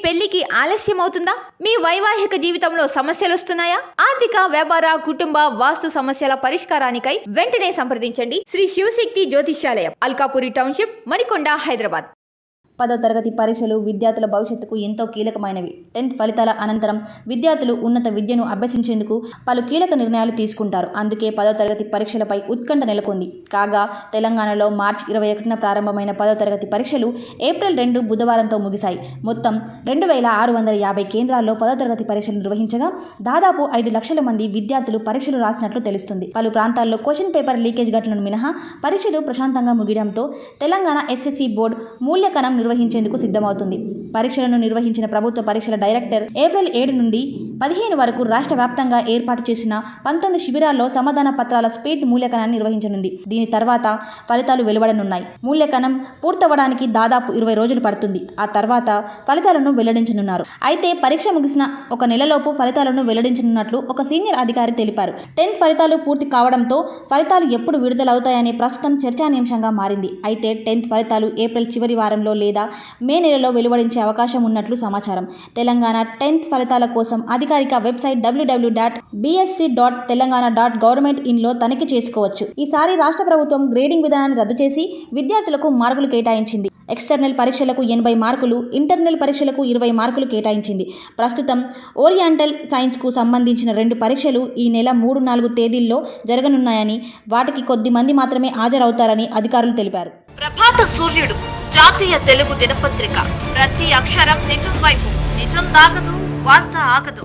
పెళ్లికి ఆలస్యం అవుతుందా? మీ వైవాహిక జీవితంలో సమస్యలు వస్తున్నాయా? ఆర్థిక, వ్యాపార, కుటుంబ, వాస్తు సమస్యల పరిష్కారానికై వెంటనే సంప్రదించండి శ్రీ శివశక్తి జ్యోతిష్యాలయం, అల్కాపురి టౌన్షిప్, మణికొండ, హైదరాబాద్. 10వ తరగతి పరీక్షలు విద్యార్థుల భవిష్యత్తుకు ఎంతో కీలకమైనవి. 10th ఫలితాల అనంతరం విద్యార్థులు ఉన్నత విద్యను అభ్యసించేందుకు పలు కీలక నిర్ణయాలు తీసుకుంటారు. అందుకే 10వ తరగతి పరీక్షలపై ఉత్కంఠ నెలకొంది. కాగా తెలంగాణలో మార్చి 21న ప్రారంభమైన 10వ తరగతి పరీక్షలు ఏప్రిల్ 2 బుధవారంతో ముగిశాయి. మొత్తం 2650 కేంద్రాల్లో 10వ తరగతి పరీక్షలు నిర్వహించగా దాదాపు 5 లక్షల మంది విద్యార్థులు పరీక్షలు రాసినట్లు తెలుస్తుంది. పలు ప్రాంతాల్లో క్వశ్చన్ పేపర్ లీకేజ్ ఘటనలు మినహా పరీక్షలు ప్రశాంతంగా ముగియడంతో తెలంగాణ ఎస్ఎస్సి బోర్డు మూల్యాంకనం నిర్వహించేందుకు సిద్ధమవుతుంది. పరీక్షలను నిర్వహించిన ప్రభుత్వ పరీక్షల డైరెక్టర్ ఏప్రిల్ 7 నుండి 15 వరకు రాష్ట్ర వ్యాప్తంగా ఏర్పాటు చేసిన 19 శిబిరాల్లో సమాధాన పత్రాల స్పీడ్ మూల్యాంకనాన్ని నిర్వహించనుంది. దీని తర్వాత ఫలితాలు వెలువడనున్నాయి. మూల్యాంకనం పూర్తవడానికి దాదాపు 20 రోజులు పడుతుంది. ఆ తర్వాత ఫలితాలను వెల్లడించనున్నారు. అయితే పరీక్ష ముగిసిన ఒక నెలలోపు ఫలితాలను వెల్లడించనున్నట్లు ఒక సీనియర్ అధికారి తెలిపారు. 10th ఫలితాలు పూర్తి కావడంతో ఫలితాలు ఎప్పుడు విడుదలవుతాయనే ప్రస్తుతం చర్చానీయాంశంగా మారింది. అయితే 10th ఫలితాలు ఏప్రిల్ చివరి వారంలో లేదా మే నెలలో వెలువడించే అవకాశం ఉన్నట్లు సమాచారం. తెలంగాణ 10th ఫలితాల కోసం అధికారిక వెబ్సైట్ www.bsc.telangana.government.in లో తనిఖీ చేసుకోవచ్చు. ఈసారి రాష్ట్ర ప్రభుత్వం గ్రేడింగ్ విధానాన్ని రద్దు చేసి విద్యార్థులకు మార్కులు కేటాయించింది. ఎక్స్టర్నల్ పరీక్షలకు 80 మార్కులు, ఇంటర్నల్ పరీక్షలకు 20 మార్కులు కేటాయించింది. ప్రస్తుతం ఓరియంటల్ సైన్స్కు సంబంధించిన 2 పరీక్షలు ఈ నెల 3-4 తేదీల్లో జరగనున్నాయని, వాటికి కొద్ది మంది మాత్రమే హాజరవుతారని అధికారులు తెలిపారు. ప్రభాత సూర్యుడు జాతీయ తెలుగు దినపత్రిక. ప్రతి అక్షరం నిజం వైపు. నిజం దాగదు, వార్త ఆగదు.